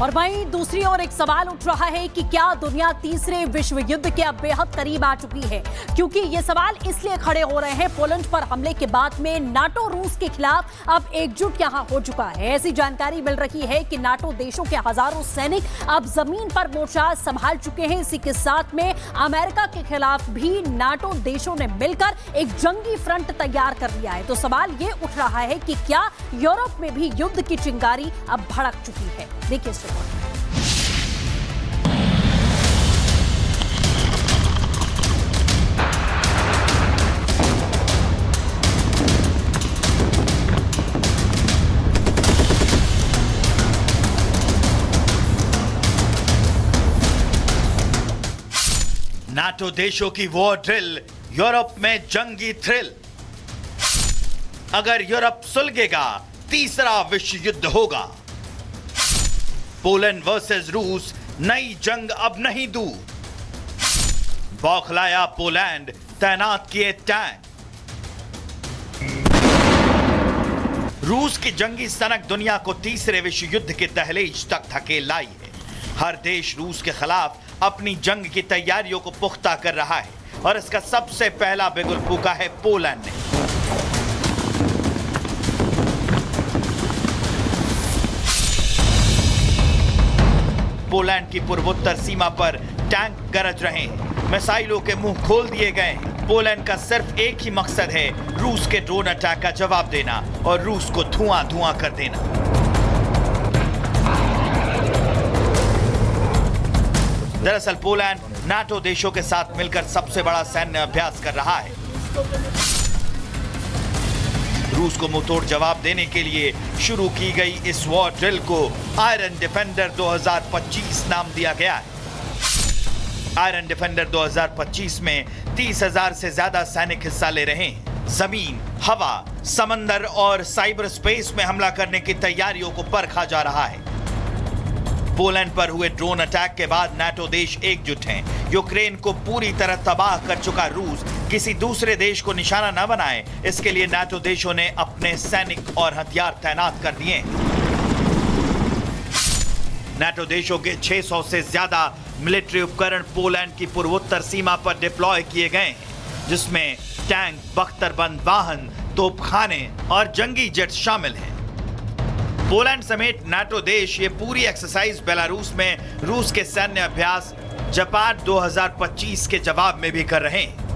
और वहीं दूसरी ओर एक सवाल उठ रहा है कि क्या दुनिया तीसरे विश्व युद्ध के अब बेहद करीब आ चुकी है, क्योंकि ये सवाल इसलिए खड़े हो रहे हैं पोलैंड पर हमले के बाद में नाटो रूस के खिलाफ अब एकजुट यहां हो चुका है। ऐसी जानकारी मिल रही है कि नाटो देशों के हजारों सैनिक अब जमीन पर मोर्चा संभाल चुके हैं। इसी के साथ में अमेरिका के खिलाफ भी नाटो देशों ने मिलकर एक जंगी फ्रंट तैयार कर लिया है। तो सवाल ये उठ रहा है कि क्या यूरोप में भी युद्ध की चिंगारी अब भड़क चुकी है। देखिए इस रिपोर्ट में। नाटो देशों की वॉर ड्रिल, यूरोप में जंगी थ्रिल। अगर यूरोप सुलगेगा, तीसरा विश्व युद्ध होगा। पोलैंड वर्सेस रूस, नई जंग अब नहीं दूर। बौखलाया पोलैंड, तैनात किए टैंक। रूस की जंगी सनक दुनिया को तीसरे विश्व युद्ध के दहलीज तक धकेल लाई है। हर देश रूस के खिलाफ अपनी जंग की तैयारियों को पुख्ता कर रहा है और इसका सबसे पहला बिगुल फूंका है पोलैंड ने। पोलैंड की पूर्वोत्तर सीमा पर टैंक गरज रहे हैं, मिसाइलों के मुंह खोल दिए गए हैं। पोलैंड का सिर्फ एक ही मकसद है, रूस के ड्रोन अटैक का जवाब देना और रूस को धुआं धुआं कर देना। दरअसल पोलैंड नाटो देशों के साथ मिलकर सबसे बड़ा सैन्य अभ्यास कर रहा है। रूस को मुंहतोड़ जवाब देने के लिए शुरू की गई इस वॉर ड्रिल को आयरन डिफेंडर 2025 नाम दिया गया है। आयरन डिफेंडर 2025 में 30,000 से ज्यादा सैनिक हिस्सा ले रहे हैं। जमीन, हवा, समंदर और साइबर स्पेस में हमला करने की तैयारियों को परखा जा रहा है। पोलैंड पर हुए ड्रोन अटैक के बाद नाटो देश एकजुट हैं। यूक्रेन को पूरी तरह तबाह कर चुका रूस किसी दूसरे देश को निशाना न बनाए, इसके लिए नाटो देशों ने अपने सैनिक और हथियार तैनात कर दिए। नाटो देशों के 600 से ज्यादा मिलिट्री उपकरण पोलैंड की पूर्वोत्तर सीमा पर डिप्लॉय किए गए हैं, जिसमें टैंक, बख्तरबंद वाहन, तोपखाने और जंगी जेट शामिल हैं। पोलैंड समेत नाटो देश ये पूरी एक्सरसाइज बेलारूस में रूस के सैन्य अभ्यास जपाड 2025 के जवाब में भी कर रहे हैं।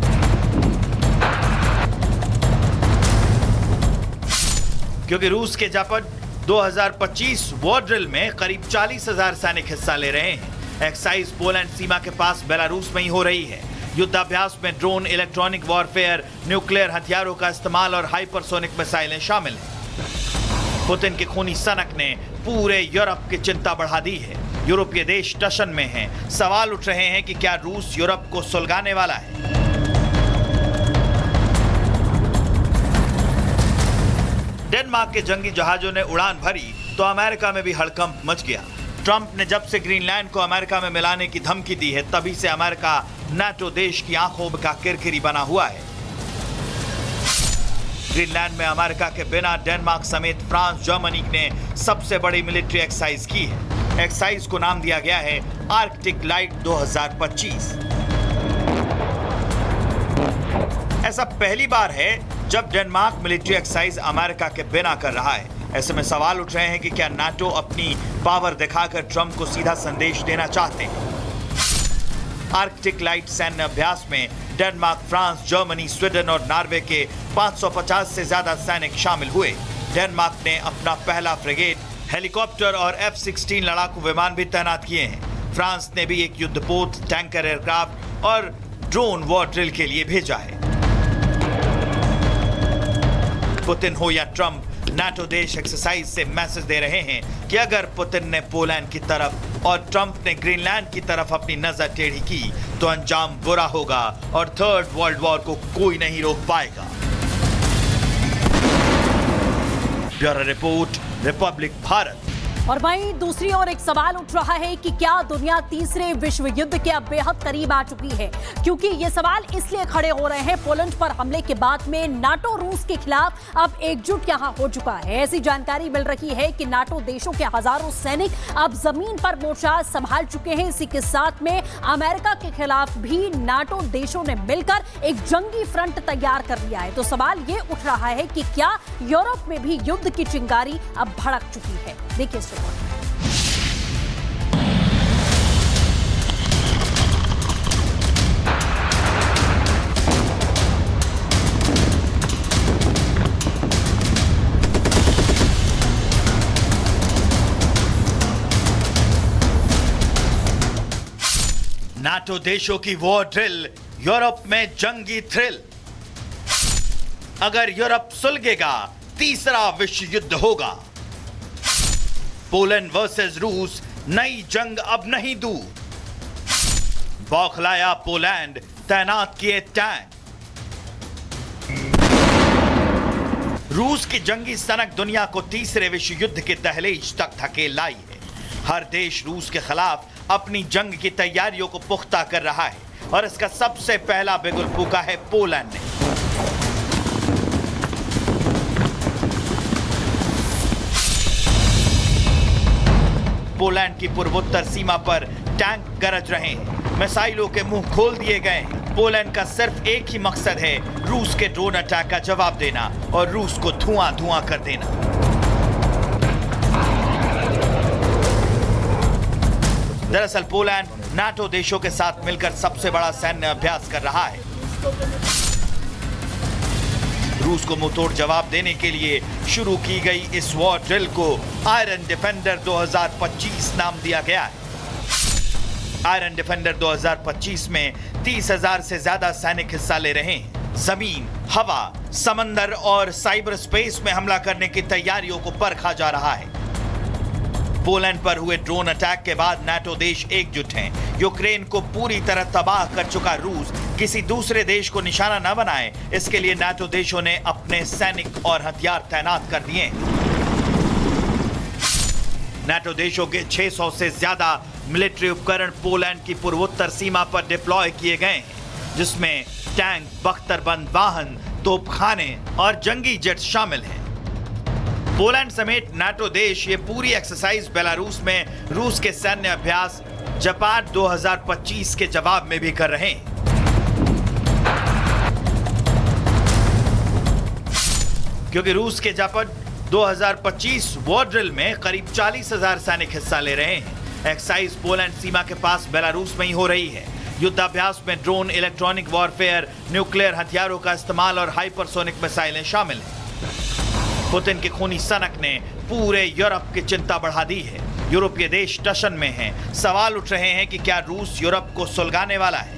क्योंकि रूस के जापाड 2025 वॉर ड्रिल में करीब 40,000 सैनिक हिस्सा ले रहे हैं। एक्सरसाइज पोलैंड सीमा के पास बेलारूस में ही हो रही है। युद्धाभ्यास में ड्रोन, इलेक्ट्रॉनिक वॉरफेयर, न्यूक्लियर हथियारों का इस्तेमाल और हाइपरसोनिक मिसाइलें शामिल हैं। पुतिन की खूनी सनक ने पूरे यूरोप की चिंता बढ़ा दी है। यूरोपीय देश टशन में हैं। सवाल उठ रहे हैं कि क्या रूस यूरोप को सुलगाने वाला है। डेनमार्क के जंगी जहाजों ने उड़ान भरी तो अमेरिका में भी हड़कंप मच गया। ट्रंप ने जब से ग्रीनलैंड को अमेरिका में मिलाने की धमकी दी है, तभी से अमेरिका नाटो देश की आंखों का किरकिरी बना हुआ है। ग्रीनलैंड में अमेरिका के बिना डेनमार्क समेत फ्रांस, जर्मनी ने सबसे बड़ी मिलिट्री एक्सरसाइज की है। एक्सरसाइज को नाम दिया गया है आर्कटिक लाइट 2025। ऐसा पहली बार है जब डेनमार्क मिलिट्री एक्सरसाइज अमेरिका के बिना कर रहा है। ऐसे में सवाल उठ रहे हैं कि क्या नाटो अपनी पावर दिखाकर ट्रंप को सीधा संदेश देना चाहते हैं। आर्कटिक लाइट सैन्य अभ्यास में डेनमार्क, फ्रांस, जर्मनी, स्वीडन और नॉर्वे के 550 से ज्यादा सैनिक शामिल हुए। डेनमार्क ने अपना पहला फ्रिगेट, हेलीकॉप्टर और F-16 लड़ाकू विमान भी तैनात किए हैं। फ्रांस ने भी एक युद्धपोत, टैंकर एयरक्राफ्ट और ड्रोन वॉर ड्रिल के लिए भेजा है। पुतिन हो या ट्रंप, नाटो देश एक्सरसाइज से मैसेज दे रहे हैं कि अगर पुतिन ने पोलैंड की तरफ और ट्रंप ने ग्रीनलैंड की तरफ अपनी नजर टेढ़ी की तो अंजाम बुरा होगा और थर्ड वर्ल्ड वॉर को कोई नहीं रोक पाएगा। Bureau report, Republic Bharat. और वहीं दूसरी ओर एक सवाल उठ रहा है कि क्या दुनिया तीसरे विश्व युद्ध के अब बेहद करीब आ चुकी है, क्योंकि ये सवाल इसलिए खड़े हो रहे हैं पोलैंड पर हमले के बाद में नाटो रूस के खिलाफ अब एकजुट यहां हो चुका है। ऐसी जानकारी मिल रही है कि नाटो देशों के हजारों सैनिक अब जमीन पर मोर्चा संभाल चुके हैं। इसी के साथ में अमेरिका के खिलाफ भी नाटो देशों ने मिलकर एक जंगी फ्रंट तैयार कर लिया है। तो सवाल ये उठ रहा है कि क्या यूरोप में भी युद्ध की चिंगारी अब भड़क चुकी है। देखिए इस रिपोर्ट में। नाटो देशों की वॉर ड्रिल, यूरोप में जंगी थ्रिल। अगर यूरोप सुलगेगा, तीसरा विश्व युद्ध होगा। पोलैंड वर्सेस रूस, नई जंग अब नहीं दूर। बौखलाया पोलैंड, तैनात किए टैंक। रूस की जंगी सनक दुनिया को तीसरे विश्व युद्ध के दहलीज तक धकेल लाई है। हर देश रूस के खिलाफ अपनी जंग की तैयारियों को पुख्ता कर रहा है और इसका सबसे पहला बिगुल फूंका है पोलैंड ने। पोलैंड की पूर्वोत्तर सीमा पर टैंक गरज रहे हैं, मिसाइलों के मुंह खोल दिए गए हैं। पोलैंड का सिर्फ एक ही मकसद है, रूस के ड्रोन अटैक का जवाब देना और रूस को धुआं-धुआं कर देना। दरअसल पोलैंड नाटो देशों के साथ मिलकर सबसे बड़ा सैन्य अभ्यास कर रहा है। रूस को मुंहतोड़ जवाब देने के लिए शुरू की गई इस वॉर ड्रिल को आयरन डिफेंडर 2025 नाम दिया गया है। आयरन डिफेंडर 2025 में 30,000 से ज्यादा सैनिक हिस्सा ले रहे हैं। जमीन, हवा, समंदर और साइबर स्पेस में हमला करने की तैयारियों को परखा जा रहा है। पोलैंड पर हुए ड्रोन अटैक के बाद नाटो देश एकजुट हैं। यूक्रेन को पूरी तरह तबाह कर चुका रूस किसी दूसरे देश को निशाना न बनाए, इसके लिए नाटो देशों ने अपने सैनिक और हथियार तैनात कर दिए। नाटो देशों के 600 से ज्यादा मिलिट्री उपकरण पोलैंड की पूर्वोत्तर सीमा पर डिप्लॉय किए गए हैं, जिसमें टैंक, बख्तरबंद वाहन, तोपखाने और जंगी जेट शामिल हैं। पोलैंड समेत नाटो देश ये पूरी एक्सरसाइज बेलारूस में रूस के सैन्य अभ्यास जपाट 2025 के जवाब में भी कर रहे हैं। क्योंकि रूस के जापाट 2025 वॉर ड्रिल में करीब 40,000 सैनिक हिस्सा ले रहे हैं। एक्सरसाइज पोलैंड सीमा के पास बेलारूस में ही हो रही है। युद्धाभ्यास में ड्रोन, इलेक्ट्रॉनिक वॉरफेयर, न्यूक्लियर हथियारों का इस्तेमाल और हाइपरसोनिक मिसाइलें शामिल हैं। पुतिन की खूनी सनक ने पूरे यूरोप की चिंता बढ़ा दी है। यूरोपीय देश टशन में हैं। सवाल उठ रहे हैं कि क्या रूस यूरोप को सुलगाने वाला है।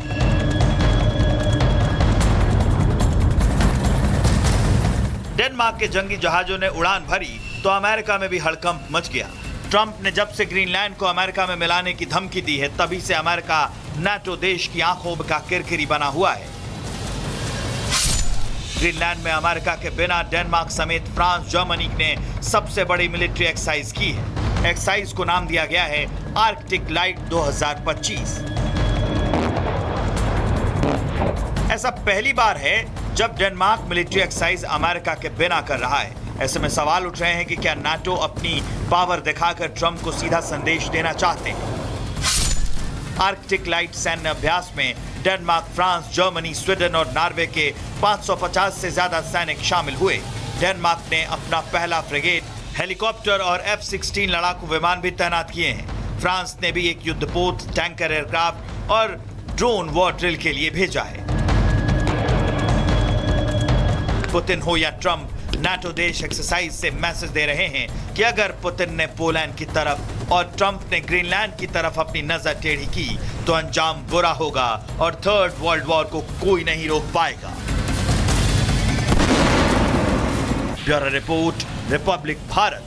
डेनमार्क के जंगी जहाजों ने उड़ान भरी तो अमेरिका में भी हड़कंप मच गया। ट्रंप ने जब से ग्रीनलैंड को अमेरिका में मिलाने की धमकी दी है, तभी से अमेरिका नाटो देश की आंखों का किरकिरी बना हुआ है। ग्रीनलैंड में अमेरिका के बिना डेनमार्क समेत फ्रांस, जर्मनी ने सबसे बड़ी मिलिट्री एक्सरसाइज की है। एक्सरसाइज को नाम दिया गया है आर्कटिक लाइट 2025। ऐसा पहली बार है जब डेनमार्क मिलिट्री एक्सरसाइज अमेरिका के बिना कर रहा है। ऐसे में सवाल उठ रहे हैं कि क्या नाटो अपनी पावर दिखाकर ट्रंप को सीधा संदेश देना चाहते हैं। आर्कटिक लाइट सैन्य अभ्यास में डेनमार्क, फ्रांस, जर्मनी, स्वीडन और नॉर्वे के 550 से ज्यादा सैनिक शामिल हुए। डेनमार्क ने अपना पहला फ्रिगेट, हेलीकॉप्टर और F-16 लड़ाकू विमान भी तैनात किए हैं। फ्रांस ने भी एक युद्धपोत, टैंकर एयरक्राफ्ट और ड्रोन वॉर ड्रिल के लिए भेजा है। पुतिन हो या ट्रंप, नाटो देश एक्सरसाइज से मैसेज दे रहे हैं कि अगर पुतिन ने पोलैंड की तरफ और ट्रंप ने ग्रीनलैंड की तरफ अपनी नजर टेढ़ी की तो अंजाम बुरा होगा और थर्ड वर्ल्ड वॉर को कोई नहीं रोक पाएगा। Bureau report, Republic Bharat.